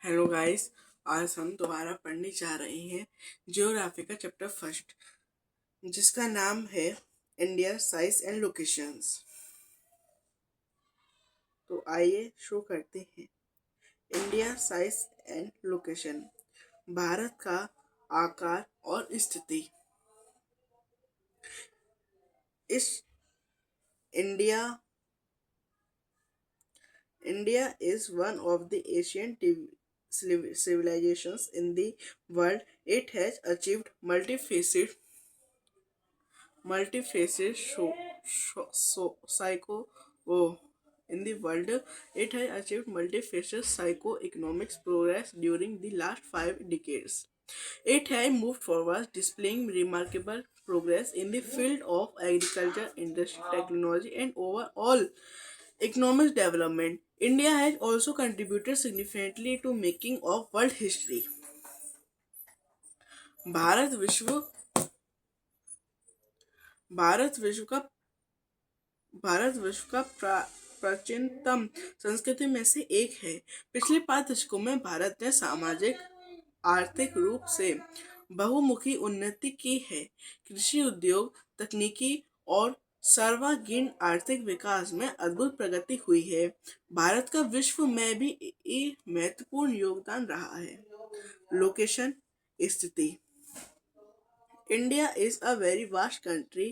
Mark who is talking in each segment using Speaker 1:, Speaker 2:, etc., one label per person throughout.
Speaker 1: Hello guys. आज हम दोबारा पढ़ने जा रहे हैं ज्योग्राफी का चैप्टर फर्स्ट, जिसका नाम है इंडिया साइज एंड लोकेशंस। तो आइए शुरू करते हैं। India size and location. Bharat का आकार और स्थिति। इस India India is one of the ancient civilizations in the world. It has achieved multifaceted psycho oh, in the world. It has achieved multifaceted psycho-economic progress during the last 5 decades. It has moved forward, displaying remarkable progress in the field of agriculture, industry, technology, and overall economic development. India has also contributed significantly to making of world history. Bharat विश्व भारत विश्व का भारत विश्व का प्राचीनतम संस्कृति में से एक है। पिछले 5 दशकों में भारत ने सामाजिक आर्थिक रूप से बहुमुखी उन्नति की है। कृषि उद्योग, तकनीकी और सर्वांगीण आर्थिक विकास में अद्भुत प्रगति हुई है। भारत का विश्व में भी महत्वपूर्ण योगदान रहा है। लोकेशन, स्थिति। India is a very vast country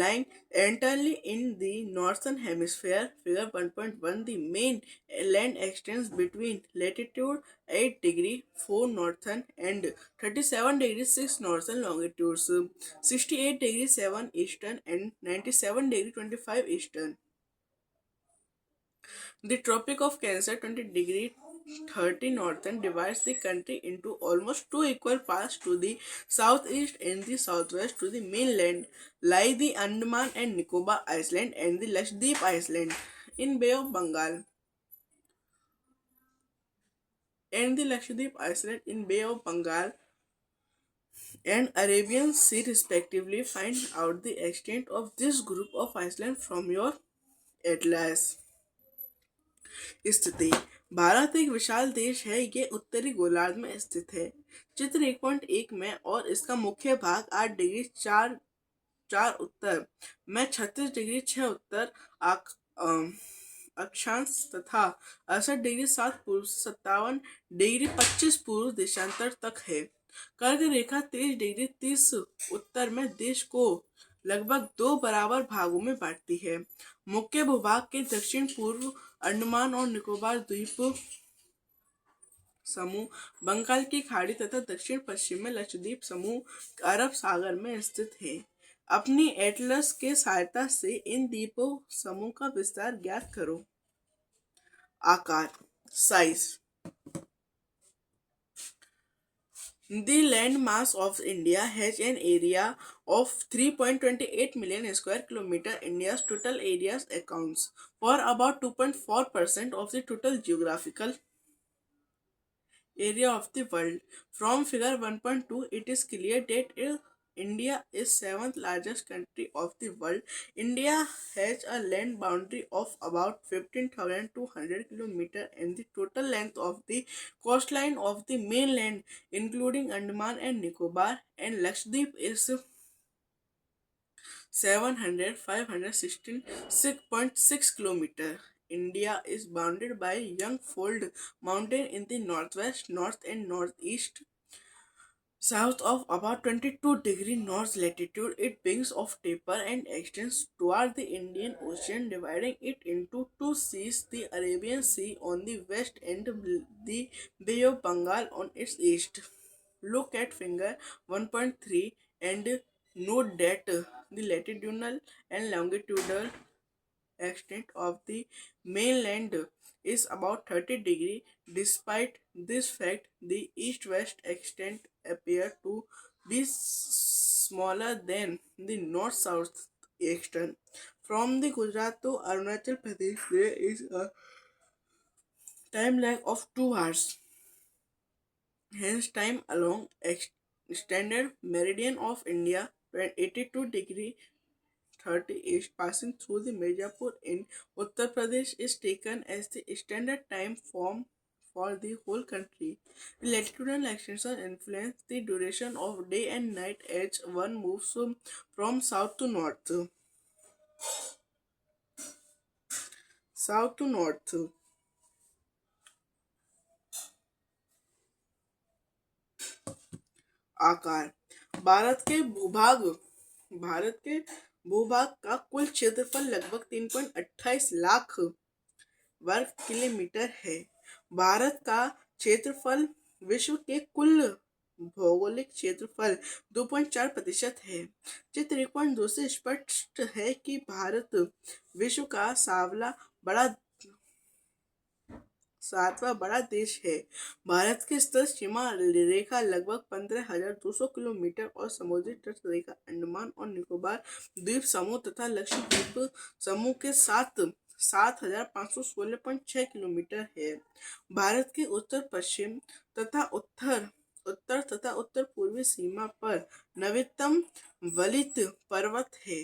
Speaker 1: lying entirely in the northern hemisphere. Figure 1.1. The main land extends between latitude 8 degree 4 northern and 37 degree 6 northern longitudes, 68 degree 7 eastern and 97 degree 25 eastern. The Tropic of Cancer 20 degree 30 northern divides the country into almost two equal parts. To the southeast and the southwest to the mainland lie the Andaman and Nicobar Island and the Lakshadweep Island in Bay of Bengal and the Lakshadweep Island in Bay of Bengal and Arabian Sea respectively. Find out the extent of this group of islands from your atlas. स्थिति। भारत एक विशाल देश है। ये उत्तरी गोलार्ध में स्थित है। चित्र 1.1 में और इसका मुख्य भाग 8 डिग्री 4 उत्तर में 36 डिग्री 6 उत्तर अक्षांश तथा 68 डिग्री 7 पूर्व 57 डिग्री 25 पूर्व देशांतर तक है। कर्क रेखा 23 डिग्री 30 उत्तर में देश को लगभग 2 बराबर भागों में बांटती है। मुख्य भूभाग के दक्षिण पूर्व अंडमान और निकोबार द्वीप समूह, बंगाल की खाड़ी तथा दक्षिण पश्चिम में लक्षद्वीप समूह अरब सागर में स्थित है। अपनी एटलस के सहायता से इन द्वीपों समूह का विस्तार ज्ञात करो। आकार, size. The land mass of India has an area of 3.28 million square kilometer. India's total area accounts for about 2.4% of the total geographical area of the world. From figure 1.2, it is clear that India is seventh largest country of the world. India has a land boundary of about 15,200 kilometers and the total length of the coastline of the mainland, including Andaman and Nicobar and Lakshadweep, is 700,516.6 kilometers. India is bounded by Youngfold Mountain in the northwest, north, and northeast. South of about 22 degree north latitude, it begins of taper and extends toward the Indian Ocean, dividing it into two seas: the Arabian Sea on the west and the Bay of Bengal on its east. Look at figure 1.3 and note that the latitudinal and longitudinal extent of the mainland is about 30 degree. Despite this fact, the east-west extent appear to be smaller than the north-south extent. From the Gujarat to Arunachal Pradesh, there is a time lag of 2 hours. Hence, time along extended meridian of India when 82 degree 30 east passing through the Mirzapur in Uttar Pradesh is taken as the standard time for the whole country. Latitudinal extension influence the duration of day and night as one moves from south to north. South to north. आकार भारत के भूभाग का कुल क्षेत्रफल लगभग 3.28 लाख वर्ग kilometre है। भारत का क्षेत्रफल विश्व के कुल भौगोलिक क्षेत्रफल 2.4% है। चित्र 1.2 से स्पष्ट है कि भारत विश्व का सातवां बड़ा देश है। भारत की स्थल सीमा रेखा लगभग 15,200 किलोमीटर और समुद्री तट रेखा अंडमान और निकोबार द्वीप समूह तथा लक्षद्वीप समूह के साथ 7,516.6 किलोमीटर है। भारत के उत्तर पश्चिम तथा उत्तर तथा उत्तर पूर्वी सीमा पर नवीनतम वलित पर्वत है।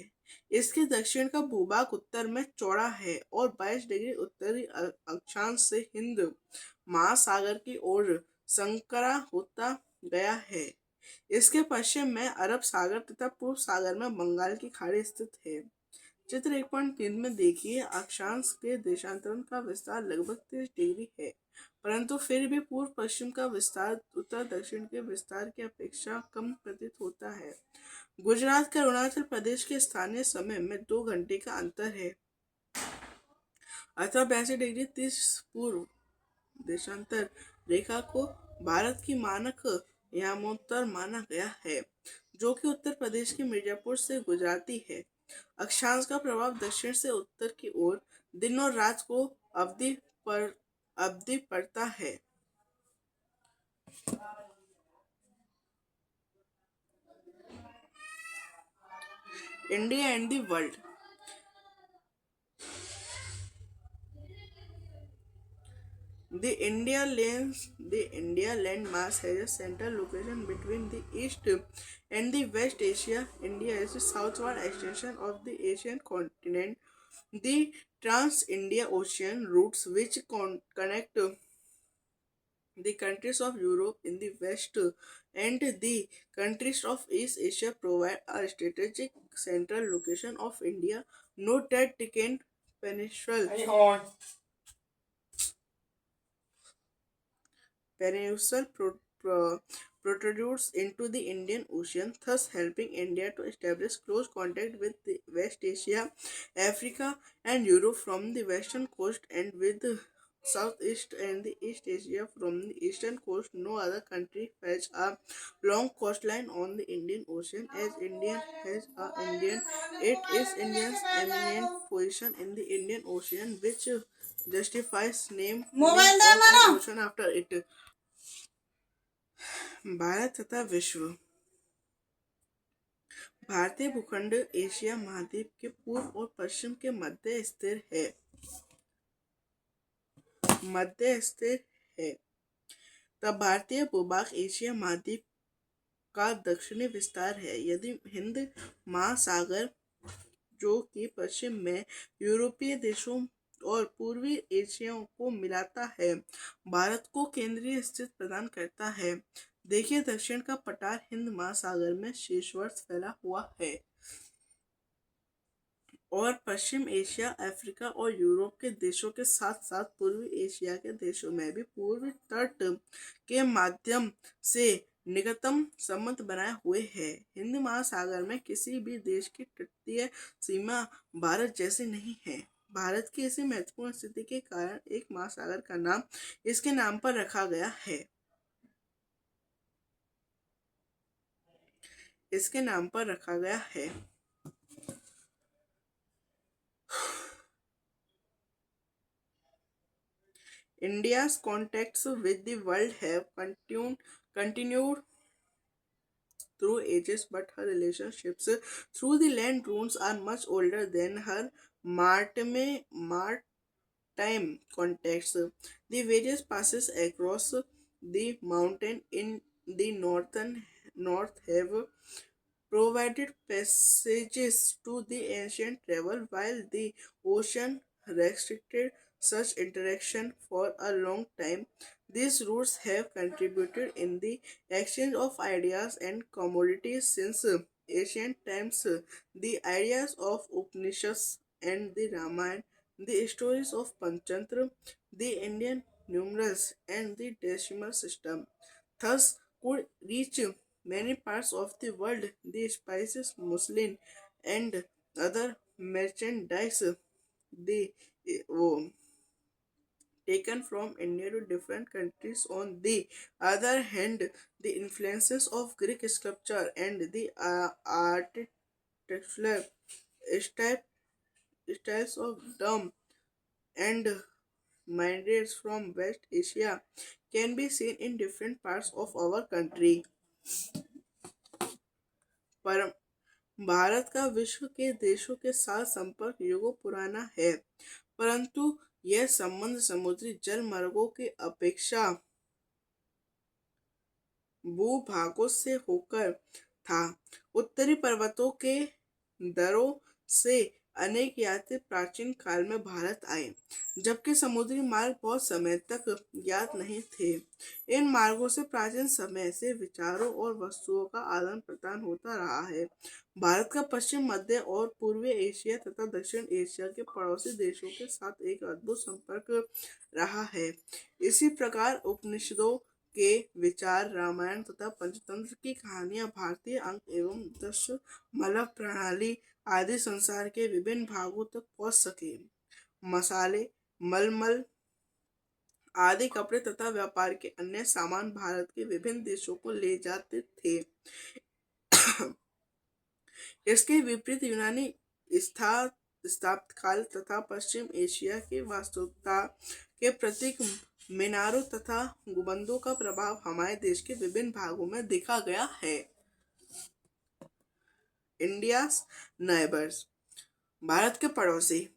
Speaker 1: इसके दक्षिण का भूभाग उत्तर में चौड़ा है और 22 डिग्री उत्तरी अक्षांश से हिंद महासागर की ओर संकरा होता गया है। इसके पश्चिम में अरब सागर तथा पूर्व सागर में बंगाल की खाड़ी स्थित है। चित्र 1.3 में देखिए, अक्षांश के देशांतरण का विस्तार लगभग 30 डिग्री है, परंतु फिर भी पूर्व पश्चिम का विस्तार उत्तर दक्षिण के विस्तार की अपेक्षा कम प्रतीत होता है। गुजरात के अरुणाचल प्रदेश के स्थानीय समय में 2 घंटे का अंतर है, अतः 82 डिग्री 30 पूर्व देशांतर रेखा को भारत की मानक यामोत्तर माना गया है, जो कि उत्तर प्रदेश के मिर्जापुर से गुजराती है। अक्षांश का प्रभाव दक्षिण से उत्तर की ओर दिन और रात को अवधि पड़ता है। India and the world. The India landmass has a central location between the East and the West Asia. India is the southward extension of the Asian continent. The Trans-India Ocean routes which connect the countries of Europe in the west and the countries of East Asia provide a strategic central location of India. Note that Deccan Peninsula protrudes into the Indian Ocean, thus helping India to establish close contact with the West Asia, Africa, and Europe from the western coast and with the Southeast and the East Asia from the eastern coast. No other country has a long coastline on the Indian Ocean as India has a Indian. It is India's eminent position in the Indian Ocean which justifies naming of an ocean after it. Bharat तथा विश्व। भारतीय भूखंड Asia महाद्वीप के पूर्व और पश्चिम के मध्य स्थिर है। तब भारतीय भूभाग एशिया महाद्वीप का दक्षिणी विस्तार है। यदि हिंद महासागर, जो कि पश्चिम में यूरोपीय देशों और पूर्वी एशिया को मिलाता है, भारत को केंद्रीय स्थिति प्रदान करता है। देखिए, दक्षिण का पठार हिंद महासागर में शीर्षवर्त फैला हुआ है और पश्चिम एशिया, अफ्रीका और यूरोप के देशों के साथ साथ पूर्वी एशिया के देशों में भी पूर्वी तट के माध्यम से निकटतम संबंध बनाए हुए है। हिंद महासागर में किसी भी देश की तटीय सीमा भारत जैसी नहीं है। भारत की इसी महत्वपूर्ण स्थिति के कारण एक महासागर का नाम इसके नाम पर रखा गया है। India's contacts with the world have continued through ages, but her relationships through the land routes are much older than her maritime contacts. The various passes across the mountain in the north have provided passages to the ancient travel, while the ocean restricted such interaction for a long time. These routes have contributed in the exchange of ideas and commodities since ancient times. The ideas of Upanishads and the Ramayana, the stories of Panchatra, the Indian numerals, and the decimal system thus could reach many parts of the world. The spices, muslin, and other merchandise they oh, taken from India to different countries. On the other hand, the influences of Greek sculpture and the architectural style, styles of Dam and mandates from West Asia can be seen in different parts of our country. पर भारत का विश्व के देशों के साथ संपर्क युगों पुराना है, परंतु यह संबंध समुद्री जल मार्गों की अपेक्षा भूभागों से होकर था। उत्तरी पर्वतों के दरों से अनेक यात्री प्राचीन काल में भारत आए, जबकि समुद्री मार्ग बहुत समय तक ज्ञात नहीं थे। इन मार्गों से प्राचीन समय से विचारों और वस्तुओं का आदान प्रदान होता रहा है। भारत का पश्चिम, मध्य और पूर्वी एशिया तथा दक्षिण एशिया के पड़ोसी देशों के साथ एक अद्भुत संपर्क रहा है। इसी प्रकार उपनिषदों के विचार, रामायण तथा पंचतंत्र की कहानियां, भारतीय अंक एवं दशमलव प्रणाली आदि संसार के विभिन्न भागों तक पहुंच सके। मसाले, मलमल आदि कपड़े तथा व्यापार के अन्य सामान भारत के विभिन्न देशों को ले जाते थे। इसके विपरीत यूनानी स्थापत्य तथा पश्चिम एशिया की वास्तुकला के प्रतीक मीनारों तथा गुंबदों का प्रभाव हमारे देश के विभिन्न भागों में देखा गया है। इंडियाज नाइबर्स, भारत के पड़ोसी।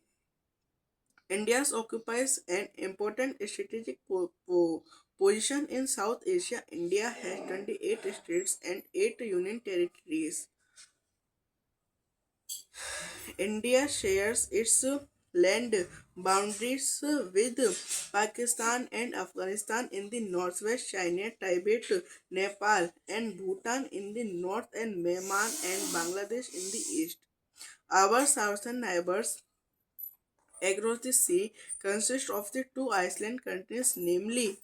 Speaker 1: India occupies an important strategic position in South Asia. India has 28 states and 8 union territories. India shares its land boundaries with Pakistan and Afghanistan in the northwest, China, Tibet, Nepal, and Bhutan in the north, and Myanmar and Bangladesh in the east. Our southern neighbors across the sea consist of the two island countries, namely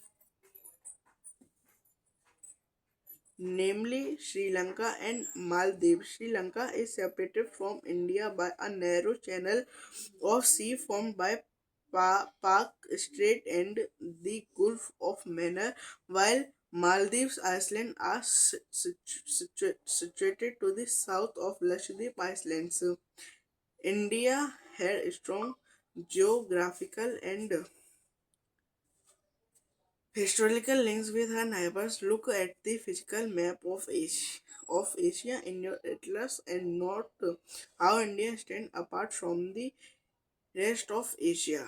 Speaker 1: Sri Lanka and Maldives. Sri Lanka is separated from India by a narrow channel of sea formed by Pak Strait and the Gulf of Mannar, while Maldives Island are situated to the south of Lakshadweep Islands. India had strong geographical and historical links with her neighbors. Look at the physical map of Asia in your atlas and note how India stands apart from the rest of Asia.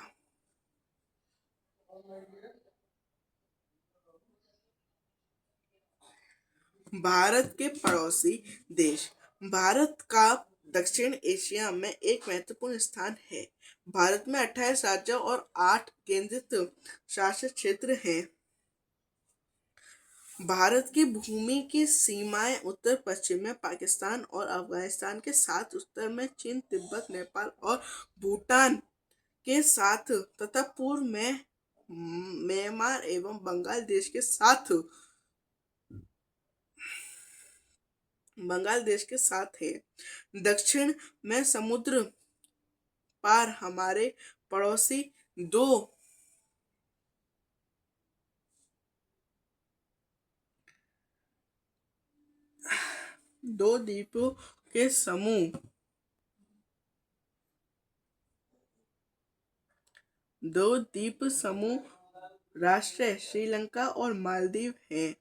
Speaker 1: Bharat के पड़ोसी देश। भारत का दक्षिण Asia में एक महत्वपूर्ण स्थान है। भारत में 28 राज्य और 8 केंद्रित शासित क्षेत्र हैं। भारत की भूमि की सीमाएं उत्तर पश्चिम में पाकिस्तान और अफगानिस्तान के साथ, उत्तर में चीन, तिब्बत, नेपाल और भूटान के साथ तथा पूर्व में म्यांमार एवं बंगाल देश के साथ है। दक्षिण में समुद्र पार हमारे पड़ोसी दो द्वीपों के समूह दो द्वीप समूह राष्ट्र श्रीलंका और मालदीव हैं।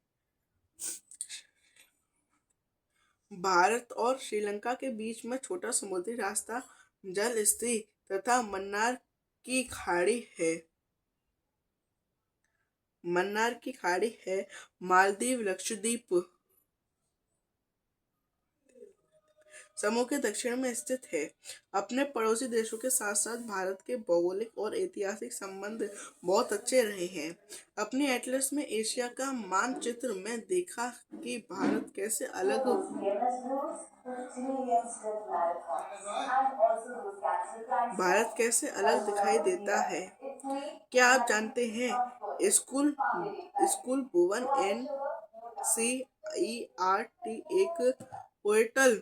Speaker 1: भारत और श्रीलंका के बीच में छोटा समुद्री रास्ता, जल स्थिति तथा मन्नार की खाड़ी है। मालदीव, लक्षद्वीप समूह के दक्षिण में स्थित है। अपने पड़ोसी देशों के साथ साथ भारत के भौगोलिक और ऐतिहासिक संबंध बहुत अच्छे रहे हैं। अपनी एटलस में एशिया का मानचित्र में देखा कि भारत कैसे अलग दिखाई देता है। क्या आप जानते हैं school school Bhuvan NCERT एक पोर्टल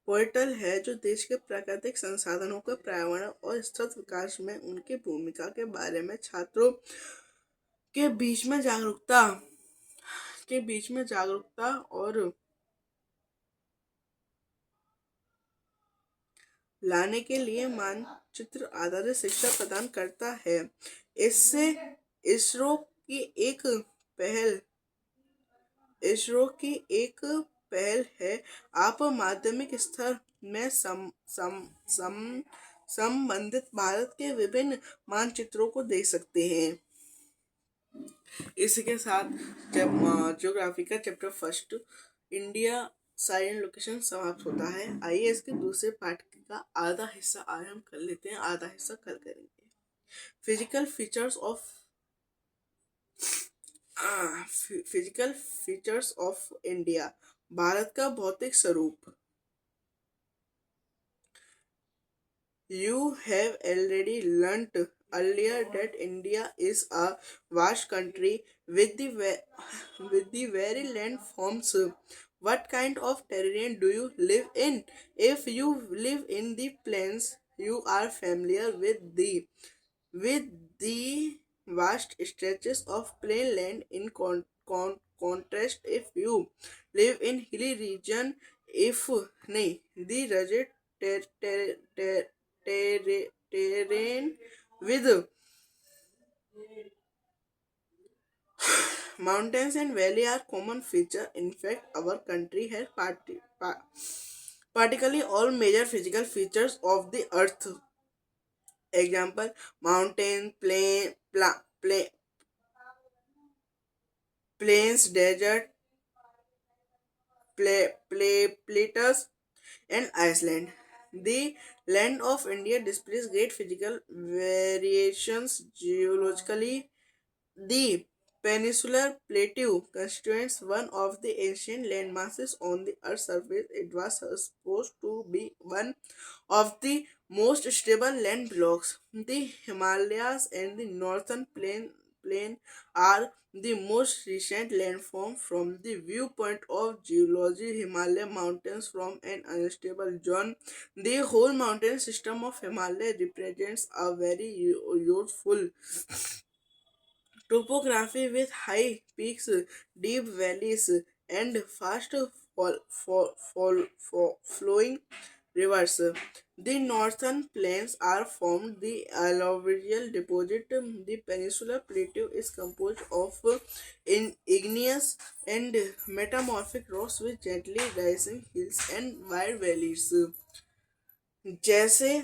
Speaker 1: पोर्टल है जो देश के प्राकृतिक संसाधनों का पर्यावरण और स्थिर विकास में उनकी भूमिका के बारे में छात्रों के बीच में जागरूकता और लाने के लिए मानचित्र आधारित शिक्षा प्रदान करता है। इससे इसरो की एक पहल इसरो की एक पहल है। आप माध्यमिक स्तर में संबंधित भारत के विभिन्न मानचित्रों को देख सकते हैं। इसी के साथ जब ज्योग्राफी का chapter first India silent location समाप्त होता है। आइए इसके दूसरे पार्ट का आधा हिस्सा आज हम कर लेते हैं, आधा हिस्सा कल करेंगे। Physical features of physical features of India, Bharat का भौतिक स्वरूप। You have already learnt earlier that India is a vast country with the very landforms. What kind of terrain do you live in? If you live in the plains, you are familiar with the vast stretches of plain land. In contrast, if you live in hilly region, if नहीं the rugged ter- ter- ter- terrain with mountains and valley are common feature. In fact, our country has particularly all major physical features of the earth. Example: mountain, plains, desert, plateaus, and Iceland. The land of India displays great physical variations geologically. The peninsular plateau constitutes one of the ancient landmasses on the Earth's surface. It was supposed to be one of the most stable land blocks. The Himalayas and the plain are the most recent landform from the viewpoint of geology. Himalaya mountains from an unstable zone. The whole mountain system of Himalaya represents a very useful topography with high peaks, deep valleys, and fast flowing rivers. The northern plains are formed the alluvial deposit. The peninsular plateau is composed of igneous and metamorphic rocks with gently rising hills and wide valleys. जैसे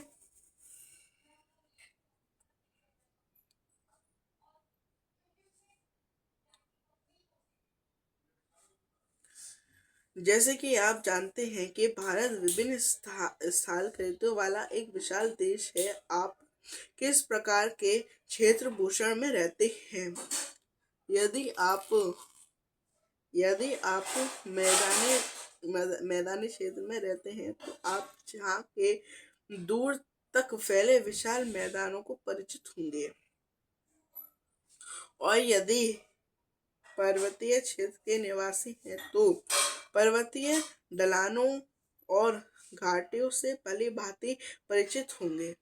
Speaker 1: जैसे कि आप जानते हैं कि भारत विभिन्न स्थल कृतियों वाला एक विशाल देश है। आप किस प्रकार के क्षेत्र भूषण में रहते हैं? यदि आप यदि आप मैदानी क्षेत्र में रहते हैं तो आप जहाँ के दूर तक फैले विशाल मैदानों को परिचित होंगे। और यदि पर्वतीय क्षेत्र के निवासी हैं तो पर्वतीय ढलानों और घाटियों से भली भांति परिचित होंगे।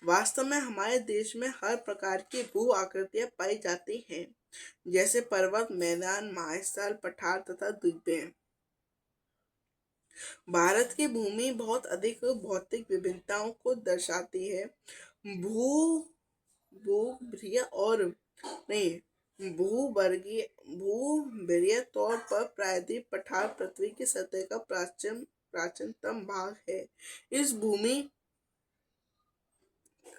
Speaker 1: वास्तव में हमारे देश में हर प्रकार की भू आकृतियां पाई जाती हैं, जैसे पर्वत, मैदान, महास्थल, पठार तथा द्वीपें। भारत की भूमि बहुत अधिक भौतिक विभिन्नताओं को दर्शाती है। भू भूगर्भीय और नहीं भूगर्भीय तौर पर प्रायद्वीप पठार पृथ्वी की सतह का प्राचीनतम भाग है। इस भूमि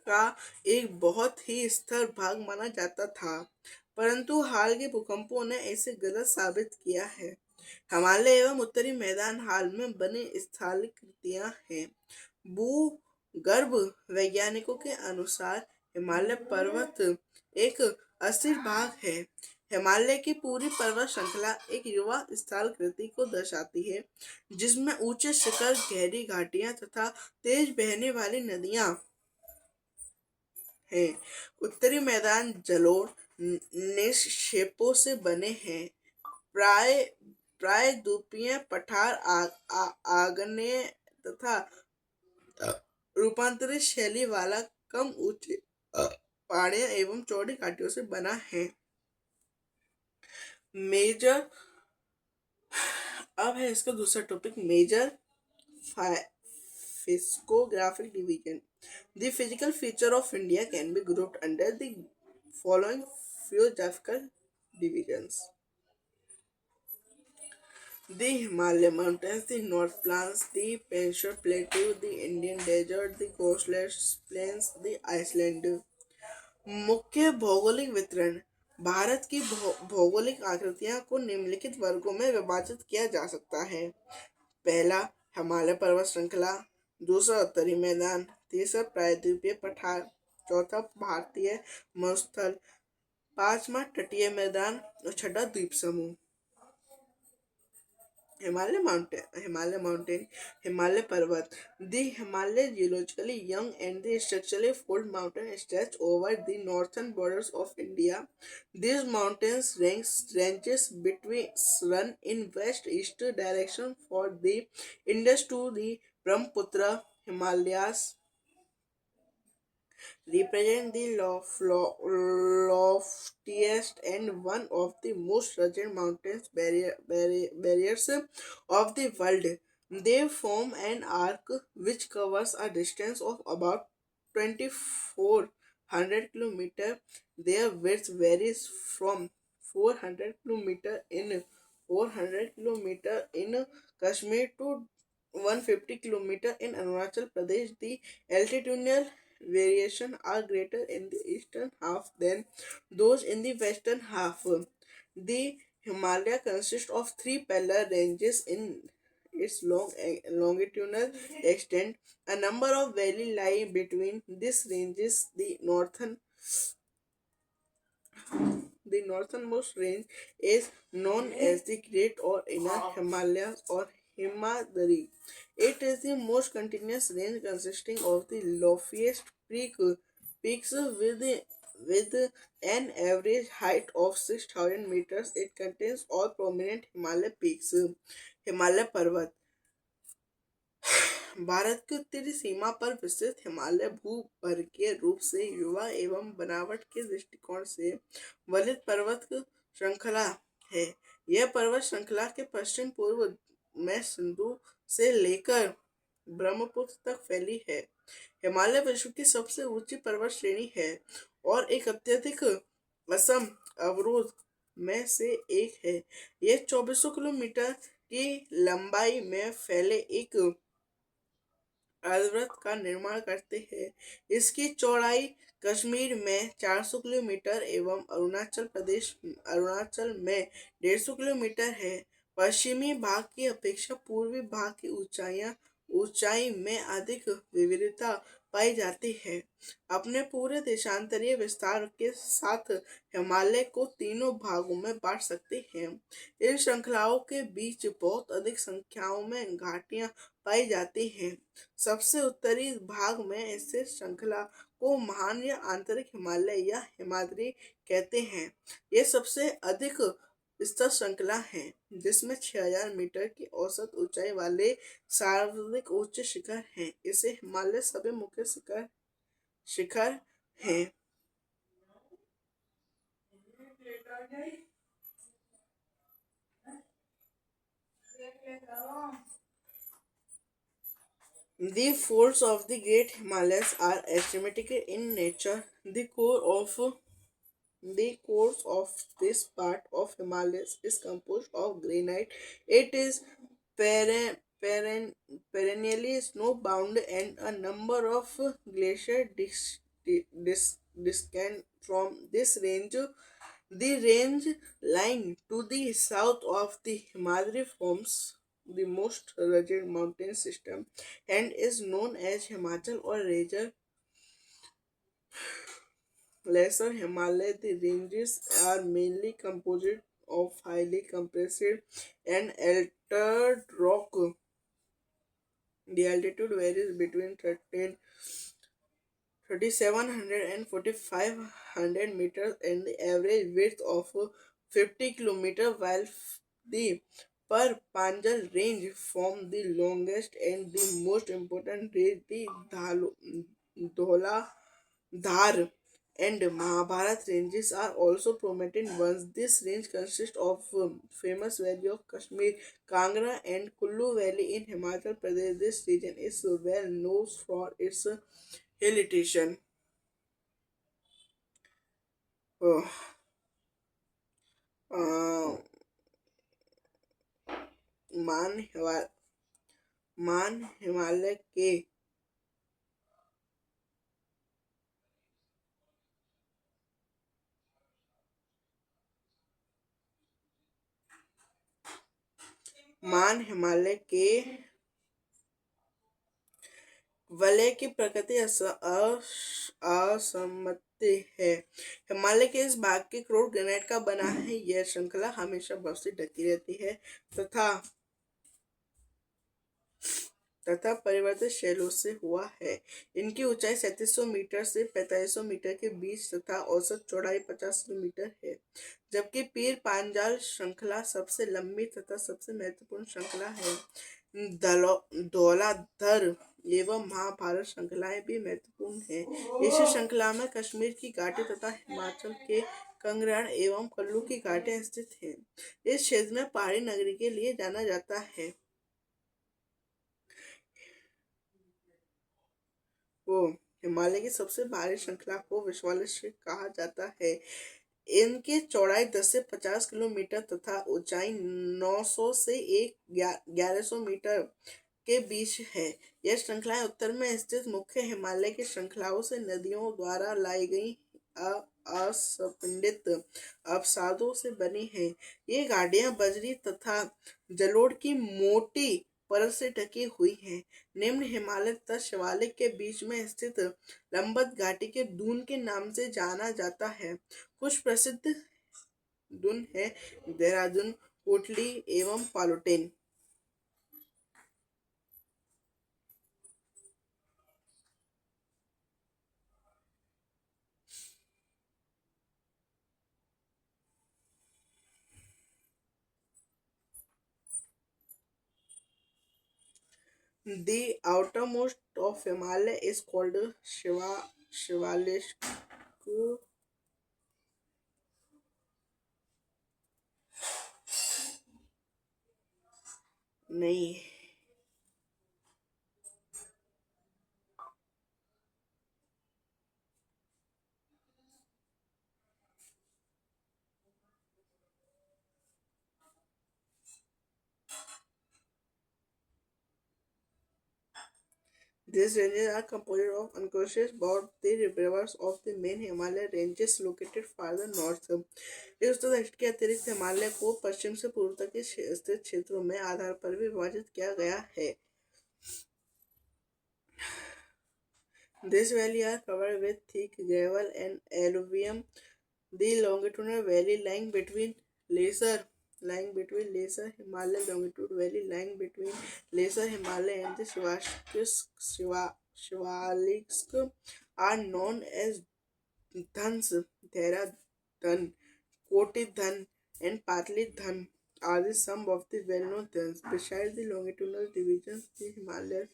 Speaker 1: का एक बहुत ही स्थिर भाग माना जाता था। परंतु हाल के भूकंपों ने इसे गलत साबित किया है। हिमालय एवं उत्तरी मैदान हाल में बनी स्थलाकृतियां हैं। भूगर्भ वैज्ञानिकों के अनुसार हिमालय पर्वत एक अस्थिर भाग है। हिमालय की पूरी पर्वत श्रृंखला एक युवा स्थलाकृति को दर्शाती है, जिसमें ऊंचे शिखर, गहरी घाटियां तथा तेज बहने वाली नदियां हैं। उत्तरी मैदान जलोढ़ निक्षेपों से बने हैं। प्राय प्रायद्वीपीय पठार आग्नेय तथा रूपांतरित शैली वाला कम ऊंचे पहाड़ियां एवं चौड़ी घाटियों से बना है। मेजर अब है इसका दूसरा topic, major physiographic division. The physical feature of India can be grouped under the following geographical divisions: the Himalaya Mountains, the North Plains, the Peninsula Plateau, the Indian Desert, the Coastal Plains, the Iceland. मुख्य भौगोलिक वितरण। भारत की भौगोलिक आकृतियां को निम्नलिखित वर्गों में विभाजित किया जा सकता है। पहला, हिमालय पर्वत श्रृंखला। दूसरा, उत्तरी मैदान। तीसरा, प्रायद्वीपीय पठार। चौथा, भारतीय मरुस्थल। पांचवा, तटीय मैदान। और छठा, द्वीप समूह। हिमालय पर्वत। The Himalaya geologically young and the structurally old mountain stretch over the northern borders of India. These mountains ranges between run in west-east direction for the Indus to the Brahmaputra Himalayas, represent the loftiest and one of the most rugged mountains barriers of the world. They form an arc which covers a distance of about 2400 km. Their width varies from 400 km in Kashmir to 150 km in Arunachal Pradesh. The altitudinal variation are greater in the eastern half than those in the western half. The Himalaya consists of three parallel ranges in its longitudinal extent. A number of valleys lie between these ranges. The northernmost range is known as the Great or Inner Himalayas or Himadri. It is the most continuous range consisting of the loftiest peaks with an average height of 6,000 meters. It contains all prominent Himalaya peaks. Himalaya पर्वत भारत की उत्तरी सीमा पर विस्तृत हिमालय भूपर्वतीय रूप से युवा एवं बनावट के दृष्टिकोण से वलित पर्वत श्रृंखला है। यह पर्वत श्रृंखला के पश्चिम पूर्व में सिंधु से लेकर ब्रह्मपुत्र तक फैली है। हिमालय विश्व की सबसे ऊंची पर्वत श्रेणी है और एक अत्यधिक असम अवरोध में से एक है। यह 2400 किलोमीटर की लंबाई में फैले एक अर्धवृत्त का निर्माण करते हैं। इसकी चौड़ाई कश्मीर में 400 किलोमीटर एवं अरुणाचल में 150 किलोमीटर है। पश्चिमी भाग की अपेक्षा पूर्वी भाग की ऊंचाई में अधिक विविधता पाई जाती है। अपने पूरे देशांतरीय विस्तार के साथ हिमालय को तीनों भागों में बांट सकते हैं। इन श्रृंखलाओं के बीच बहुत अधिक संख्याओं में घाटियां पाई जाती हैं। सबसे उत्तरी भाग में स्थित श्रृंखला को महान या आंतरिक हिमालय या हिमाद्री कहते हैं। ये सबसे अधिक विस्तृत श्रृंखला है, जिसमें 6000 मीटर की औसत ऊंचाई वाले सर्वाधिक उच्च शिखर हैं। इसे हिमालय सभी मुख्य शिखर हैं। The folds of the Great Himalayas are asymmetric in nature. The core of this part of Himalayas is composed of granite. It is perennially snowbound, and a number of glaciers descend from this range. The range lying to the south of the Himalaya forms the most rugged mountain system and is known as Himachal or Lesser Himalaya. The ranges are mainly composed of highly compressed and altered rock. The altitude varies between 3,700 and 4,500 meters and the average width of 50 kilometers, while the Per Panjal range form the longest and the most important range. The Dhola Dhar and Mahabharat ranges are also prominent ones. This range consists of famous valley of Kashmir, Kangra and Kullu Valley in Himachal Pradesh. This region is well known for its hill station. Oh, uh, मान हिमा- मान हिमालय के मान हिमालय के वलय की प्रकृति असममित है। हिमालय के इस भाग के क्रोड ग्रेनाइट का बना है। यह श्रृंखला हमेशा बर्फ से ढकी रहती है तथा परिवर्तित शैलों से हुआ है। इनकी ऊंचाई 3700 मीटर से 4500 मीटर के बीच तथा औसत चौड़ाई 50 किलोमीटर है, जबकि पीर पांजाल श्रृंखला सबसे लंबी तथा सबसे महत्वपूर्ण श्रृंखला है। धौलाधर एवं महाभारत श्रृंखलाएं भी महत्वपूर्ण हैं। इस श्रृंखला में कश्मीर की घाटी तथा हिमाचल के कंगराण एवं कुल्लू की घाटियां स्थित हैं। इस क्षेत्र में पहाड़ी नगरी के लिए जाना जाता है। को हिमालय की सबसे भारी श्रृंखला को विशालदेश कहा जाता है। इनकी चौड़ाई 10 से 50 किलोमीटर तथा ऊंचाई 900 से 1100 मीटर के बीच है। यह श्रृंखलाएं उत्तर में स्थित मुख्य हिमालय की श्रृंखलाओं से नदियों द्वारा लाई गई असंपीड़ित अवसादों से बनी है। ये घाटियां बजरी तथा जलोढ़ की मोटी परत से ढकी हुई हैं। निम्न हिमालय तथा शिवालिक के बीच में स्थित लंबत घाटी के दून के नाम से जाना जाता है। कुछ प्रसिद्ध दून है देहरादून, कोटली एवं पालोटेन। The outermost of Himalaya is called Shivalisk. नहीं। These ranges are composed of unconscious about the rivers of the main Himalaya ranges located farther north. इस उत्तर दक्षिण के अतिरिक्त हिमालय को पश्चिम से पूर्व तक के स्थित क्षेत्रों में आधार पर भी विभाजित किया गया है। This valley are covered with thick gravel and alluvium. The longitudinal valley lying between Lesser Himalaya longitude valley lying between Lesser Himalaya and the Shivaliks are known as Dhans, Dhera Dhan, Koti Dhan, and Patli Dhan are the some of the well-known dhans. Besides the longitudinal divisions, the Himalayas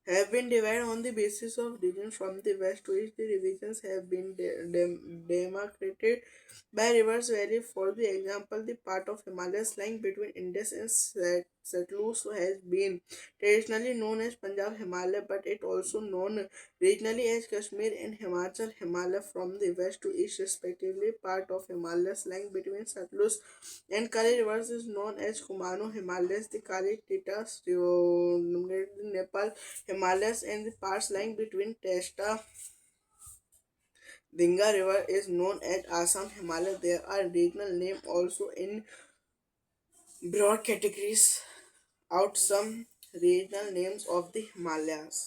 Speaker 1: have been divided on the basis of regions from the west to east. The divisions have been demarcated by rivers valley. For the example, the part of Himalayas lying between Indus and Satluj has been traditionally known as Punjab Himalaya, but it also known regionally as Kashmir and Himachal Himalaya from the west to east respectively. Part of Himalayas lying between Satluj and Kali rivers is known as Kumano Himalayas. The Kali Titas, Nepal Himalayas and the parts lying between Testa Dinga River is known as Assam Himalaya. There are regional names also in broad categories out some regional names of the Himalayas.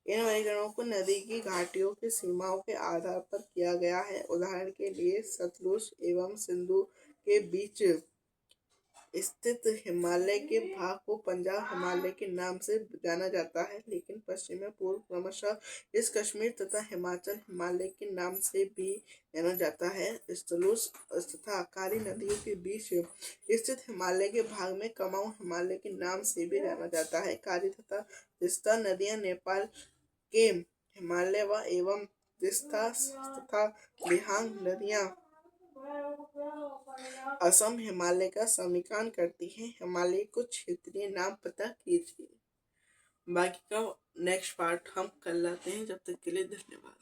Speaker 1: इन वर्गीकरणों को नदी की घाटियों की सीमाओं के आधार पर किया गया है। उदाहरण के लिए सतलुज एवं सिंधु के बीच स्थित हिमालय के भाग को पंजाब हिमालय के नाम से जाना जाता है, लेकिन पश्चिम में पूर्व क्रमशः इस कश्मीर तथा हिमाचल हिमालय के नाम से भी जाना जाता है। सतलुज तथा कारी नदियों के बीच स्थित हिमालय के भाग में कमाऊं हिमालय के नाम से भी जाना जाता है। कारी तथा तिस्ता नदियां नेपाल के हिमालय व एवं तिस्ता तथा दिहांग नदियां असम हिमालय का समीकरण करती हैं। हिमालय को क्षेत्रीय नाम पता कीजिए। बाकी का नेक्स्ट पार्ट हम कल लाते हैं। जब तक के लिए धन्यवाद।